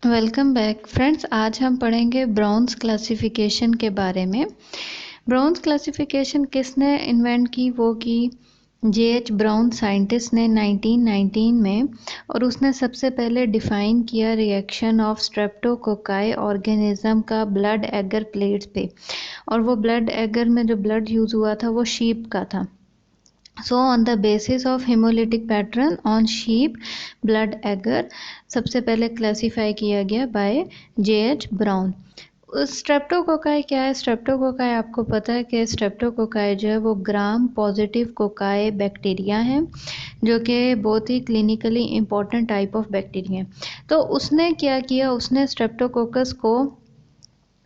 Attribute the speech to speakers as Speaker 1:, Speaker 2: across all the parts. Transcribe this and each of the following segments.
Speaker 1: Welcome back friends. आज हम पढ़ेंगे ब्राउन्स क्लासिफिकेशन के बारे में। ब्राउन्स क्लासिफिकेशन किसने इन्वेंट की? वो की J.H. ब्राउन साइंटिस्ट ने 1919 में, और उसने सबसे पहले डिफ़ाइन किया रिएक्शन ऑफ स्ट्रेप्टोकोकाई ऑर्गेनिज्म का ब्लड एगर प्लेट्स पे। और वो ब्लड एगर में जो ब्लड यूज़ हुआ था वो शीप का था। So on the basis of hemolytic pattern on sheep blood agar सबसे पहले क्लासीफाई किया गया बाय J.H. ब्राउन। स्ट्रेप्टोकोकाई क्या है? स्ट्रेप्टोकोकाई आपको पता है कि स्ट्रेप्टोकोकाई जो है वो ग्राम पॉजिटिव कोकाई बैक्टीरिया है, जो कि बहुत ही clinically important type of bacteria है। तो उसने क्या किया, उसने स्ट्रेप्टोकोकस को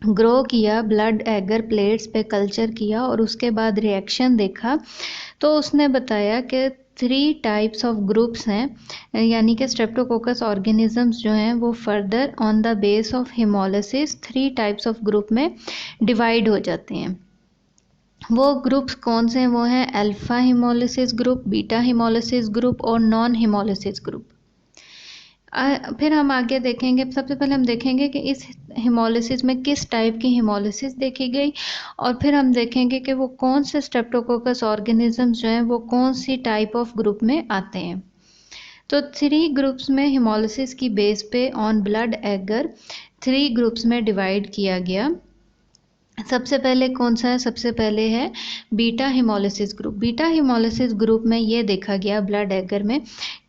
Speaker 1: ग्रो किया, ब्लड एगर प्लेट्स पे कल्चर किया और उसके बाद रिएक्शन देखा। तो उसने बताया कि 3 टाइप्स ऑफ ग्रुप्स हैं, यानी कि स्ट्रेप्टोकोकस ऑर्गेनिजम्स जो हैं वो further on the base of haemolysis 3 types of group में डिवाइड हो जाते हैं। वो ग्रुप्स कौन से हैं? वो हैं alpha haemolysis group, beta haemolysis group और नॉन हिमोलिसिस ग्रुप। फिर हम आगे देखेंगे। सबसे पहले हम देखेंगे कि इस हिमोलिसिस में किस टाइप की हिमोलिसिस देखी गई, और फिर हम देखेंगे कि वो कौन से स्ट्रेप्टोकोकस ऑर्गेनिजम्स जो हैं वो कौन सी टाइप ऑफ ग्रुप में आते हैं। तो 3 ग्रुप्स में हिमोलिसिस की बेस पे ऑन ब्लड एगर 3 ग्रुप्स में डिवाइड किया गया। सबसे पहले कौन सा है? सबसे पहले है beta haemolysis group. Beta haemolysis group में ये देखा गया ब्लड एगर में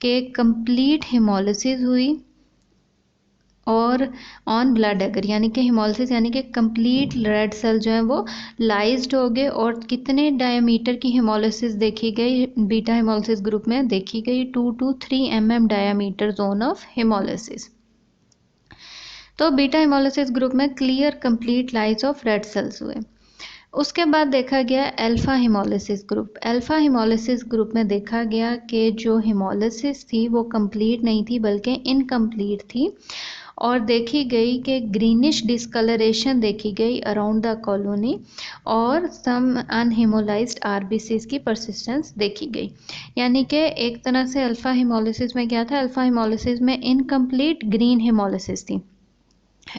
Speaker 1: कि कंप्लीट हिमोलिसिस हुई और ऑन ब्लड एगर, यानी कि हिमोलिसिस यानी कि कंप्लीट रेड सेल जो है वो लाइज्ड हो गए। और कितने डायमीटर की हिमोलिसिस देखी गई? बीटा हिमोलिसिस ग्रुप में देखी गई 2 to 3 mm diameter zone of haemolysis. तो बीटा हिमोलिसिस ग्रुप में clear complete lies of red cells हुए। उसके बाद देखा गया alpha haemolysis group. Alpha haemolysis group में देखा गया कि जो हिमोलिसिस थी वो कंप्लीट नहीं थी बल्कि इनकम्प्लीट थी, और देखी गई कि ग्रीनिश डिस्कलरेशन देखी गई अराउंड द कॉलोनी, और सम अनहिमोलाइज्ड आरबीसीज की परसिस्टेंस देखी गई। यानी कि एक तरह से अल्फा हिमोलिसिस में क्या था? अल्फा हिमोलिसिस में इनकम्प्लीट ग्रीन हिमोलिसिस थी।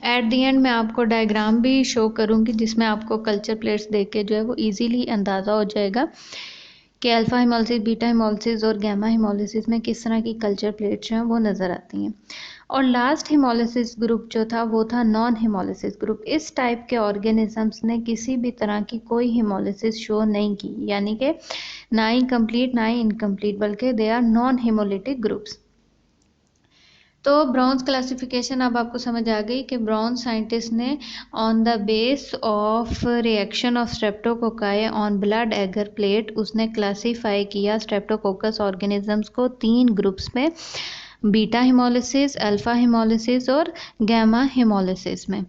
Speaker 1: एट दी एंड मैं आपको डायग्राम भी शो करूंगी जिसमें आपको कल्चर प्लेट्स देख के जो है वो इजीली अंदाज़ा हो जाएगा कि अल्फा हिमोलिसिस, बीटा हिमोलिसिस और गैमा हिमोलिसिस में किस तरह की कल्चर प्लेट्स जो हैं वो नज़र आती हैं। और लास्ट हिमोलिसिस ग्रुप जो था वो था नॉन हिमोलिसिस ग्रुप। इस टाइप के ऑर्गेनिजम्स ने किसी भी तरह की कोई हिमोलिसिस शो नहीं की, यानी कि ना ही कंप्लीट ना ही इनकम्प्लीट, बल्कि they are non hemolytic groups. तो ब्राउन्स क्लासिफिकेशन अब आपको समझ आ गई कि ब्राउन साइंटिस्ट ने on the base of reaction of streptococci on blood agar plate उसने क्लासीफाई किया स्ट्रेप्टोकोकस ऑर्गेनिजम्स को 3 ग्रुप्स में, बीटा हिमोलिसिस, अल्फा हिमोलिसिस और गैमा हिमोलिसिस में।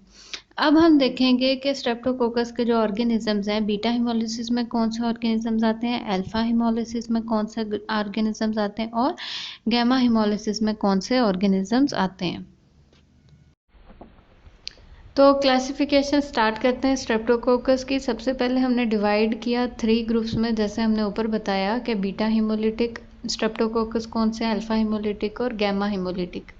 Speaker 1: अब हम देखेंगे कि स्ट्रेप्टोकोकस के जो ऑर्गेनिजम्स हैं, बीटा हिमोलिसिस में कौन से ऑर्गेनिजम्स आते हैं, अल्फा हिमोलिसिस में कौन से ऑर्गेनिजम्स आते हैं और गैमा हिमोलिसिस में कौन से ऑर्गेनिजम्स आते हैं। तो क्लासिफिकेशन स्टार्ट करते हैं स्ट्रेप्टोकोकस की। सबसे पहले हमने डिवाइड किया 3 ग्रुप्स में, जैसे हमने ऊपर बताया कि बीटा हिमोलिटिक स्ट्रेप्टोकोकस कौन से, अल्फा हिमोलिटिक और गैमा हिमोलिटिक,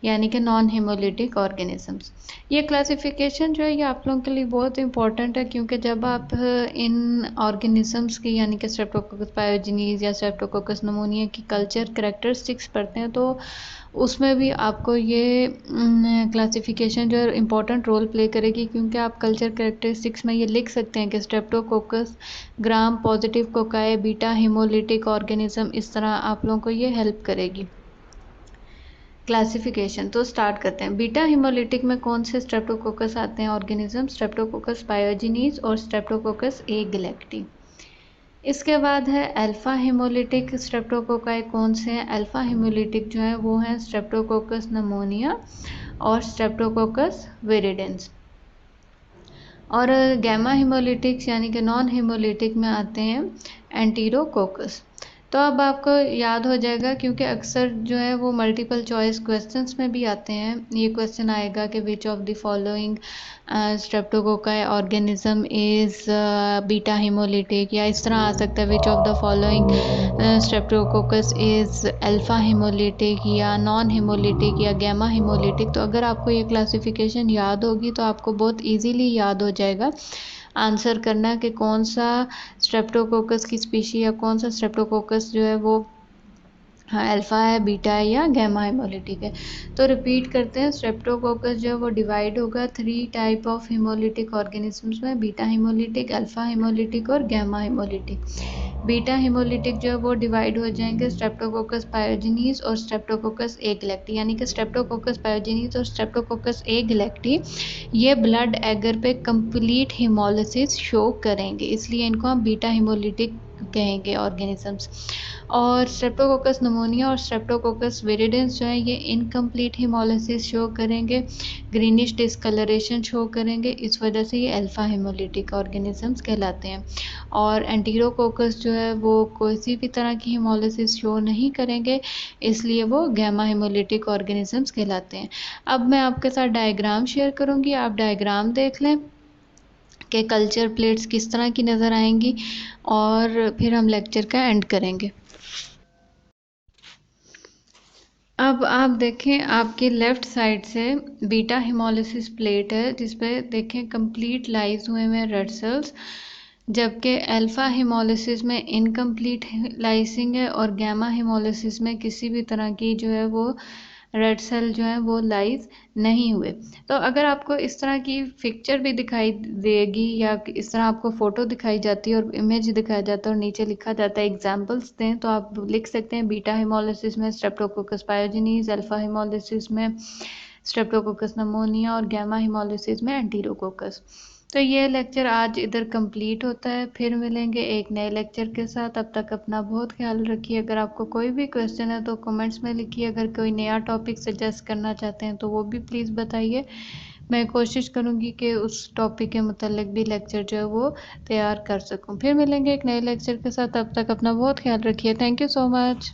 Speaker 1: यानी कि नॉन हिमोलिटिक ऑर्गेनिजम्स। ये क्लासिफिकेशन जो है ये आप लोगों के लिए बहुत इंपॉर्टेंट है, क्योंकि जब आप इन ऑर्गेनिजम्स की यानी कि स्ट्रेप्टोकोकस पायोजेनिस या स्ट्रेप्टोकोकस नमोनिया की कल्चर करैक्टरिस्टिक्स पढ़ते हैं तो उसमें भी आपको ये क्लासिफिकेशन जो है इम्पॉर्टेंट रोल प्ले करेगी, क्योंकि आप कल्चर करैक्टरिस्टिक्स में ये लिख सकते हैं कि Streptococcus gram positive cocci beta haemolytic organism, इस तरह आप लोगों को ये हेल्प करेगी क्लासिफिकेशन। तो स्टार्ट करते हैं। बीटा हिमोलिटिक में कौन से स्ट्रेप्टोकोकस आते हैं ऑर्गेनिज्म? स्ट्रेप्टोकोकस पायोजेनिस और स्ट्रेप्टोकोकस ए गैलेक्टी। इसके बाद है अल्फा हिमोलिटिक स्ट्रेप्टोकोकाई। कौन से हैं? अल्फा हिमोलिटिक जो है वो हैं स्ट्रेप्टोकोकस नमोनिया और स्ट्रेप्टोकोकस विरिडेंस। और गैमा हिमोलिटिक्स यानी कि नॉन हिमोलिटिक में आते हैं एंटीरोकोकस। तो अब आपको याद हो जाएगा, क्योंकि अक्सर जो है वो मल्टीपल चॉइस क्वेश्चंस में भी आते हैं। ये क्वेश्चन आएगा कि which of the following streptococci organism is beta haemolytic, या इस तरह आ सकता है which of the following Streptococcus is alpha haemolytic या नॉन हिमोलिटिक या गैमा हिमोलिटिक। तो अगर आपको ये क्लासिफिकेशन याद होगी तो आपको बहुत इजीली याद हो जाएगा आंसर करना कि कौन सा स्ट्रेप्टोकोकस की स्पीशी या कौन सा स्ट्रेप्टोकोकस जो है वो हाँ अल्फ़ा है, बीटा है या गैमा हिमोलिटिक है। तो रिपीट करते हैं, स्ट्रेप्टोकोकस जो है वो डिवाइड होगा 3 टाइप ऑफ हिमोलिटिक ऑर्गेनिजम्स में, बीटा हिमोलिटिक, अल्फ़ा हिमोलिटिक और गैमा हिमोलिटिक। बीटा हिमोलिटिक जो है वो डिवाइड हो जाएंगे स्ट्रेप्टोकोकस पायोजेनिस और स्ट्रेप्टोकोकस एगलेक्टी, यानी कि स्ट्रेप्टोकोकस पायोजेनिस और स्ट्रेप्टोकोकस एगलेक्टी ये ब्लड एगर पे कंप्लीट हिमोलिसिस शो करेंगे, इसलिए इनको हम बीटा हिमोलिटिक कहेंगे ऑर्गेनिजम्स। और स्ट्रेप्टोकोकस नमोनिया और स्ट्रेप्टोकोकस विरिडेंस जो है ये इनकम्प्लीट हिमोलिसिस शो करेंगे, ग्रीनिश डिस्कलरेशन शो करेंगे, इस वजह से ये अल्फा हिमोलिटिक ऑर्गेनिजम्स कहलाते हैं। और एंटीरोकोकस जो है वो कोई भी तरह की हिमोलिसिस शो नहीं करेंगे, इसलिए वो गैमा हिमोलिटिक ऑर्गेनिजम्स कहलाते हैं। अब मैं आपके साथ डायग्राम शेयर करूँगी, आप डायग्राम देख लें कि कल्चर प्लेट्स किस तरह की नज़र आएंगी, और फिर हम लेक्चर का एंड करेंगे। अब आप देखें, आपकी लेफ़्ट साइड से बीटा हिमोलिसिस प्लेट है जिसपे देखें कंप्लीट लाइज हुए हैं रेड सेल्स, जबकि अल्फ़ा हिमोलिसिस में इनकम्प्लीट लाइसिंग है और गैमा हिमोलिसिस में किसी भी तरह की जो है वो रेड सेल जो है वो लाइज नहीं हुए। तो अगर आपको इस तरह की पिक्चर भी दिखाई देगी या इस तरह आपको फ़ोटो दिखाई जाती है और इमेज दिखाया जाता है और नीचे लिखा जाता है एग्जांपल्स दें, तो आप लिख सकते हैं बीटा हिमोलिसिस में स्ट्रेप्टोकोकस पायोजेनिस, अल्फ़ा हिमोलिसिस में स्ट्रेप्टोकोकस नमोनिया और गैमा हिमोलिसिस में एंटीरोकोकस। तो ये लेक्चर आज इधर कंप्लीट होता है, फिर मिलेंगे एक नए लेक्चर के साथ। तब तक अपना बहुत ख्याल रखिए। अगर आपको कोई भी क्वेश्चन है तो कमेंट्स में लिखिए, अगर कोई नया टॉपिक सजेस्ट करना चाहते हैं तो वो भी प्लीज़ बताइए। मैं कोशिश करूँगी कि उस टॉपिक के मुतालिक भी लेक्चर जो है वो तैयार कर सकूँ। फिर मिलेंगे एक नए लेक्चर के साथ, तब तक अपना बहुत ख्याल रखिए। Thank you so much.